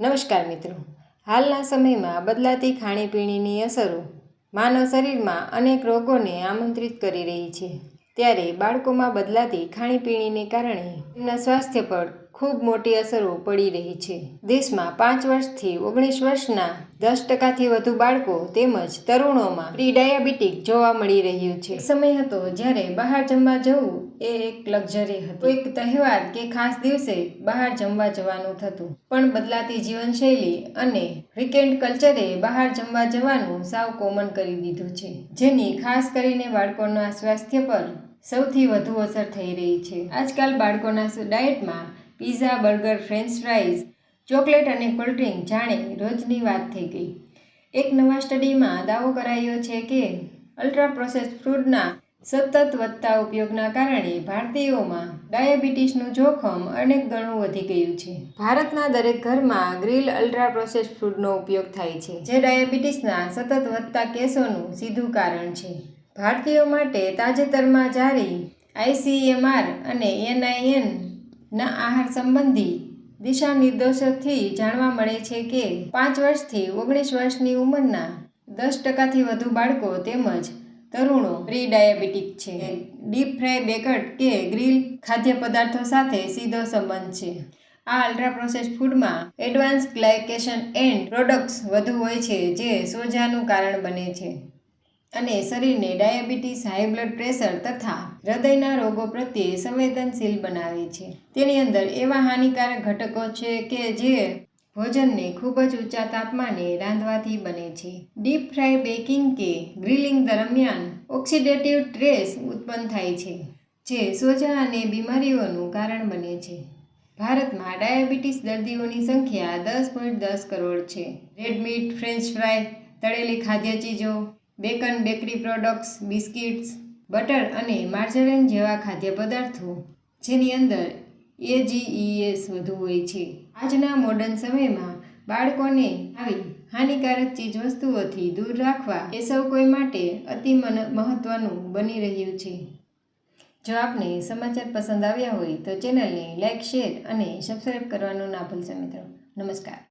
નમસ્કાર મિત્રો, હાલના સમયમાં બદલાતી ખાણીપીણીની અસરો માનવ શરીરમાં અનેક રોગોને આમંત્રિત કરી રહી છે. ત્યારે બાળકોમાં બદલાતી ખાણીપીણીને કારણે તેમના સ્વાસ્થ્ય પર ખૂબ મોટી અસરો પડી રહી છે. દેશમાં 5 વર્ષથી 19 વર્ષના 10%થી વધુ બાળકો તેમજ તરુણોમાં પ્રી ડાયાબિટીક જોવા મળી રહ્યું છે. સમય હતો જ્યારે બહાર જમવા જવું એ એક લક્ઝરી હતું. કોઈક તહેવાર કે ખાસ દિવસે બહાર જમવા જવાનું થતું, પણ બદલાતી જીવનશૈલી અને વીકેન્ડ કલ્ચરે બહાર જમવા જવાનું સાવ કોમન કરી દીધું છે, જેની ખાસ કરીને બાળકોના સ્વાસ્થ્ય પર સૌથી વધુ અસર થઈ રહી છે. આજકાલ બાળકોના ડાયટમાં pizza, burger, french fries, chocolate અને કોલ્ડ્રિંક જાણે રોજની વાત થઈ ગઈ. એક નવા સ્ટડીમાં દાવો કરાયો છે કે અલ્ટ્રા પ્રોસેસ્ડ ફૂડના સતત વધતા ઉપયોગના કારણે ભારતીયોમાં ડાયાબિટીસનું જોખમ અનેક ગણું વધી ગયું છે. ભારતના દરેક ઘરમાં ગ્રીલ અલ્ટ્રા પ્રોસેસ્ડ ફૂડનો ઉપયોગ થાય છે, જે ડાયાબિટીસના સતત વધતા કેસોનું સીધું કારણ છે. ભારતીયો માટે તાજેતરમાં જારી ICMR અને NIN ના આહાર સંબંધી દિશાનિર્દેશોથી જાણવા મળે છે કે 5 વર્ષથી 19 વર્ષની ઉંમરના 10%થી વધુ બાળકો તેમજ તરુણો પ્રી ડાયાબિટીક છે. ડીપ ફ્રાય, બેકડ કે ગ્રીલ ખાદ્ય પદાર્થો સાથે સીધો સંબંધ છે. આ અલ્ટ્રા પ્રોસેસ્ડ ફૂડમાં એડવાન્સ ગ્લાયકેશન એન્ડ પ્રોડક્ટ્સ વધુ હોય છે, જે સોજાનું કારણ બને છે અને શરીરને ડાયાબિટીસ, હાઈ બ્લડ પ્રેશર તથા હૃદયના રોગો પ્રત્યે સંવેદનશીલ બનાવે છે. તેની અંદર એવા હાનિકારક ઘટકો છે કે જે ભોજનને ખૂબ જ ઊંચા તાપમાને રાંધવાથી બને છે. ડીપ ફ્રાય, બેકિંગ કે ગ્રીલિંગ દરમિયાન ઓક્સિડેટિવ સ્ટ્રેસ ઉત્પન્ન થાય છે, જે સોજા અને બીમારીઓનું કારણ બને છે. ભારતમાં ડાયાબિટીસ દર્દીઓની સંખ્યા 10.10 કરોડ છે. રેડ મીટ, ફ્રેન્ચ ફ્રાય, તળેલી ખાદ્ય ચીજો, bacon, bakery products, biscuits, butter અને માર્જરીન જેવા ખાદ્ય પદાર્થો, જેની અંદર AGEs વધુ હોય છે. આજના મોડર્ન સમયમાં બાળકોને આવી હાનિકારક ચીજવસ્તુઓથી દૂર રાખવા એ સૌ કોઈ માટે અતિ મહત્વનું બની રહ્યું છે. જો આપને સમાચાર પસંદ આવ્યા હોય તો ચેનલને લાઇક, શેર અને સબસ્ક્રાઇબ કરવાનું ના ભૂલશો મિત્રો. નમસ્કાર.